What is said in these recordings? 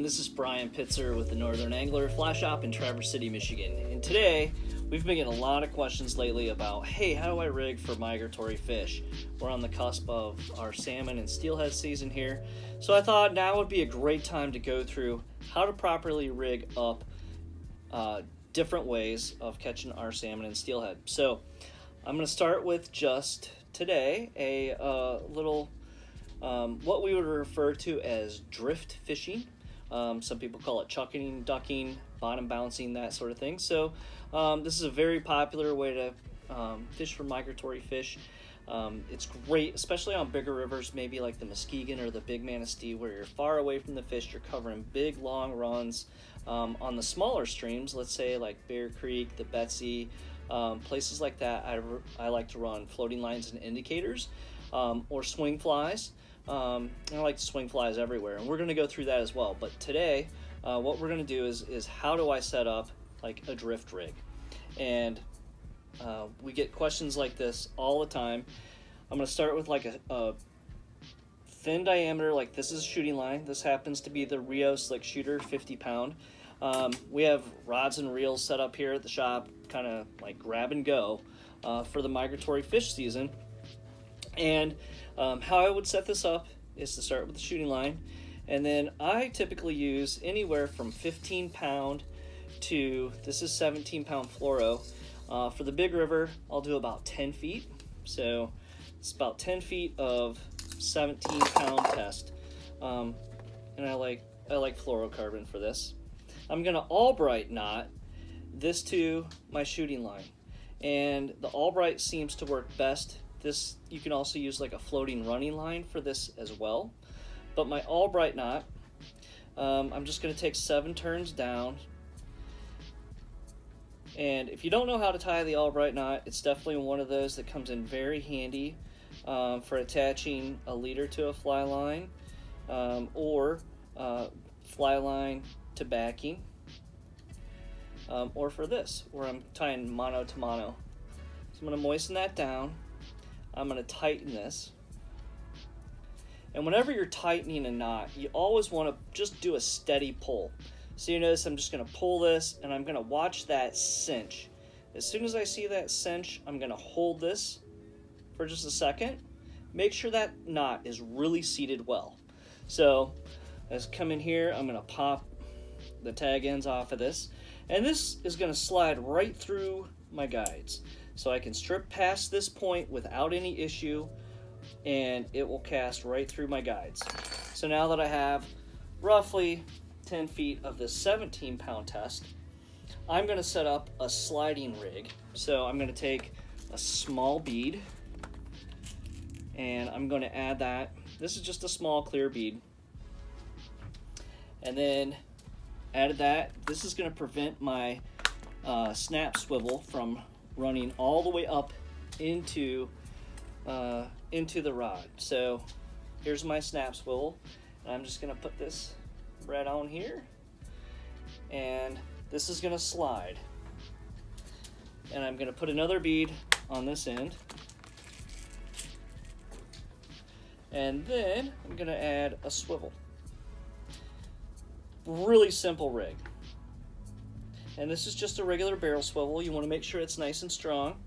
everyone, this is Brian Pitzer with the Northern Angler Fly Shop in Traverse City, Michigan. And today, we've been getting a lot of questions lately about, hey, how do I rig for migratory fish? We're on the cusp of our salmon and steelhead season here. So I thought now would be a great time to go through how to properly rig up different ways of catching our salmon and steelhead. So I'm going to start with just today a little what we would refer to as drift fishing. Some people call it chucking, ducking, bottom bouncing, that sort of thing. So this is a very popular way to fish for migratory fish. It's great, especially on bigger rivers, maybe like the Muskegon or the Big Manistee, where you're far away from the fish, you're covering big, long runs. On the smaller streams, let's say like Bear Creek, the Betsy, places like that, I like to run floating lines and indicators, or swing flies. I like to swing flies everywhere, and we're going to go through that as well. But today, what we're going to do is how do I set up like a drift rig? And we get questions like this all the time. I'm going to start with like a thin diameter, like this is a shooting line. This happens to be the Rio Slick Shooter 50-pound. We have rods and reels set up here at the shop, kind of like grab and go for the migratory fish season. And how I would set this up is to start with the shooting line, and then I typically use anywhere from 15-pound to, this is 17-pound fluoro. For the big river, I'll do about 10 feet. So it's about 10 feet of 17-pound test. And I like fluorocarbon for this. I'm gonna Albright knot this to my shooting line, and the Albright seems to work best. This, you can also use like a floating running line for this as well. But my Albright knot, I'm just going to take 7 turns down. And if you don't know how to tie the Albright knot, it's definitely one of those that comes in very handy for attaching a leader to a fly line, or fly line to backing, or for this, where I'm tying mono to mono. So I'm going to moisten that down. I'm going to tighten this. And whenever you're tightening a knot, you always want to just do a steady pull. So you notice I'm just going to pull this, and I'm going to watch that cinch. As soon as I see that cinch, I'm going to hold this for just a second. Make sure that knot is really seated well. So as I come in here, I'm going to pop the tag ends off of this, and this is going to slide right through my guides. So I can strip past this point without any issue, and it will cast right through my guides. So now that I have roughly 10 feet of this 17-pound test, I'm going to set up a sliding rig. So I'm going to take a small bead, and I'm going to add that. This is just a small clear bead. And then added that. This is going to prevent my snap swivel from running all the way up into the rod. So here's my snap swivel, and I'm just gonna put this right on here, and this is gonna slide, and I'm gonna put another bead on this end, and then I'm gonna add a swivel. Really simple rig. And this is just a regular barrel swivel. You want to make sure it's nice and strong.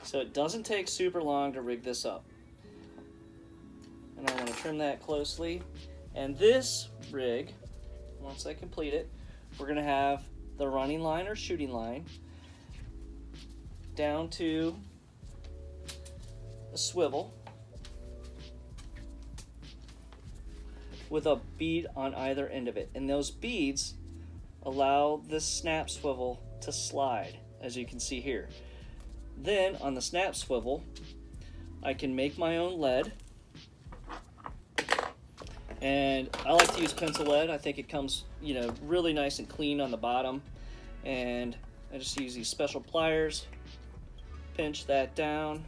So it doesn't take super long to rig this up. And I want to trim that closely. And this rig, once I complete it, we're going to have the running line or shooting line down to a swivel with a bead on either end of it. And those beads allow this snap swivel to slide, as you can see here. Then on the snap swivel, I can make my own lead. And I like to use pencil lead. I think it comes, you know, really nice and clean on the bottom. And I just use these special pliers, pinch that down,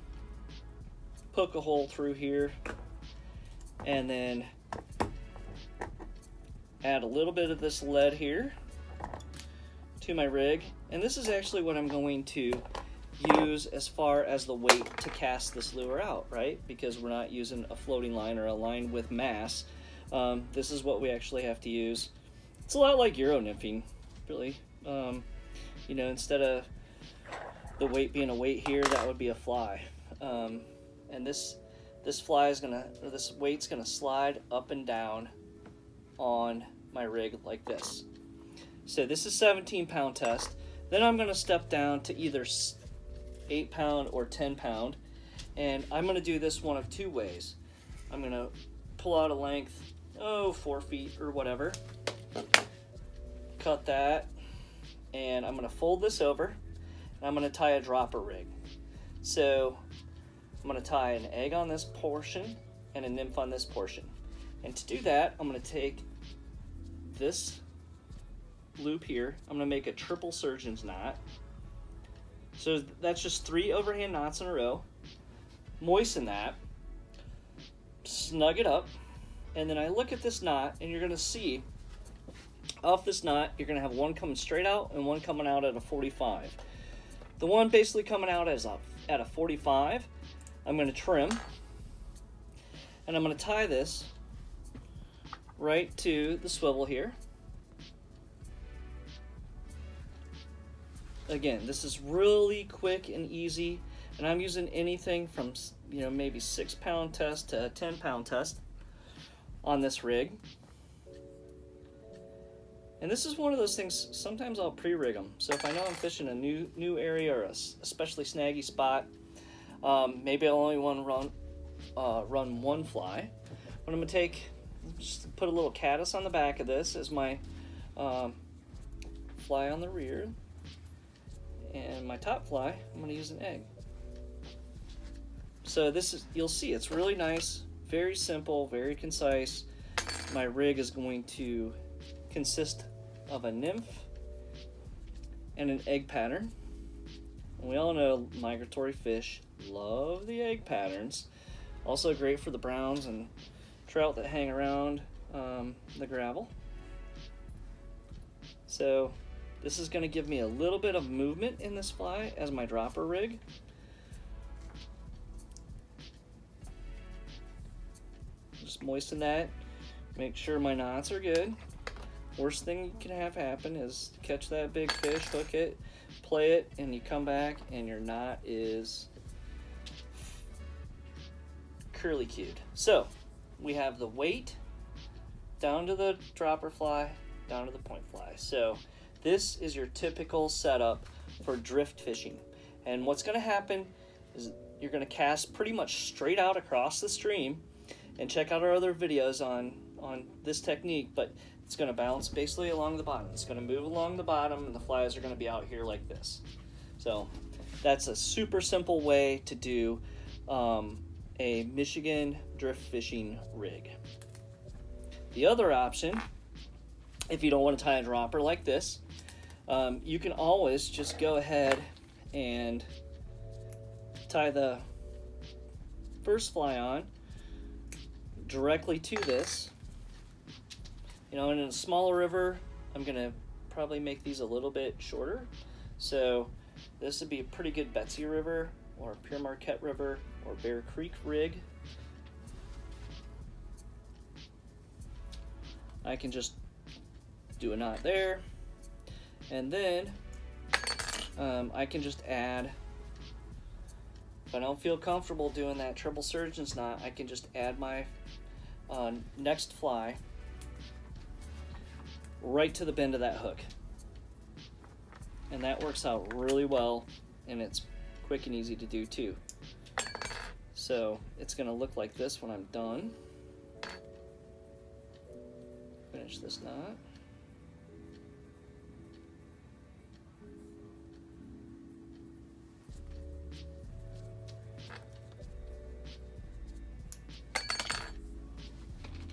poke a hole through here, and then add a little bit of this lead here to my rig. And this is actually what I'm going to use as far as the weight to cast this lure out, right? Because we're not using a floating line or a line with mass. This is what we actually have to use. It's a lot like Euro nymphing, really. You know, instead of the weight being a weight here, that would be a fly. And this fly is gonna, or this weight's gonna slide up and down on my rig like this. So this is 17-pound test. Then I'm gonna step down to either 8-pound or 10-pound, and I'm gonna do this one of two ways. I'm gonna pull out a length, 4 feet or whatever, cut that, and I'm gonna fold this over, and I'm gonna tie a dropper rig. So I'm gonna tie an egg on this portion and a nymph on this portion. And to do that, I'm gonna take this loop here, I'm gonna make a triple surgeon's knot. So that's just 3 overhand knots in a row. Moisten that, snug it up, and then I look at this knot, and you're gonna see off this knot, you're gonna have one coming straight out and one coming out at a 45. The one basically coming out at a 45, I'm gonna trim, and I'm gonna tie this right to the swivel here. Again, this is really quick and easy, and I'm using anything from, you know, maybe 6-pound test to a 10-pound test on this rig. And this is one of those things, sometimes I'll pre-rig them. So if I know I'm fishing a new area or a especially snaggy spot, maybe I'll only want to run one fly. But I'm gonna just put a little caddis on the back of this as my fly on the rear. And my top fly, I'm gonna use an egg. So this is, you'll see, it's really nice, very simple, very concise. My rig is going to consist of a nymph and an egg pattern. And we all know migratory fish love the egg patterns. Also great for the browns and trout that hang around the gravel. So this is going to give me a little bit of movement in this fly as my dropper rig. Just moisten that, make sure my knots are good. Worst thing you can have happen is catch that big fish, hook it, play it, and you come back and your knot is curly-cued. So we have the weight down to the dropper fly, down to the point fly. So this is your typical setup for drift fishing. And what's going to happen is you're going to cast pretty much straight out across the stream, and check out our other videos on this technique, but it's going to bounce basically along the bottom. It's going to move along the bottom, and the flies are going to be out here like this. So that's a super simple way to do a Michigan drift fishing rig. The other option, if you don't want to tie a dropper like this, you can always just go ahead and tie the first fly on directly to this. You know, in a smaller river, I'm gonna probably make these a little bit shorter. So this would be a pretty good Betsy River or Pure Marquette River or Bear Creek rig. I can just do a knot there, and then I can just add, if I don't feel comfortable doing that triple surgeon's knot, I can just add my next fly right to the bend of that hook. And that works out really well, and it's quick and easy to do too. So it's gonna look like this when I'm done. Finish this knot.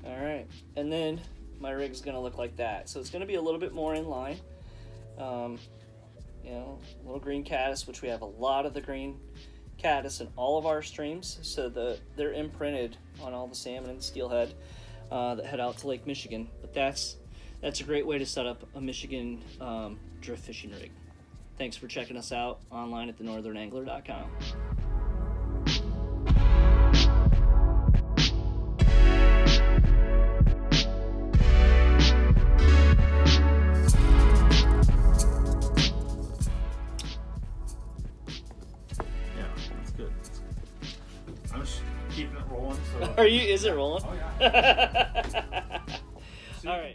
All right, and then my rig is gonna look like that. So it's gonna be a little bit more in line. You know, little green caddis, which we have a lot of the green caddis in all of our streams. So they're imprinted on all the salmon and steelhead that head out to Lake Michigan. But that's a great way to set up a Michigan drift fishing rig. Thanks for checking us out online at thenorthernangler.com. I'm just keeping it rolling. So. Are you? Is it rolling? Oh yeah. All right.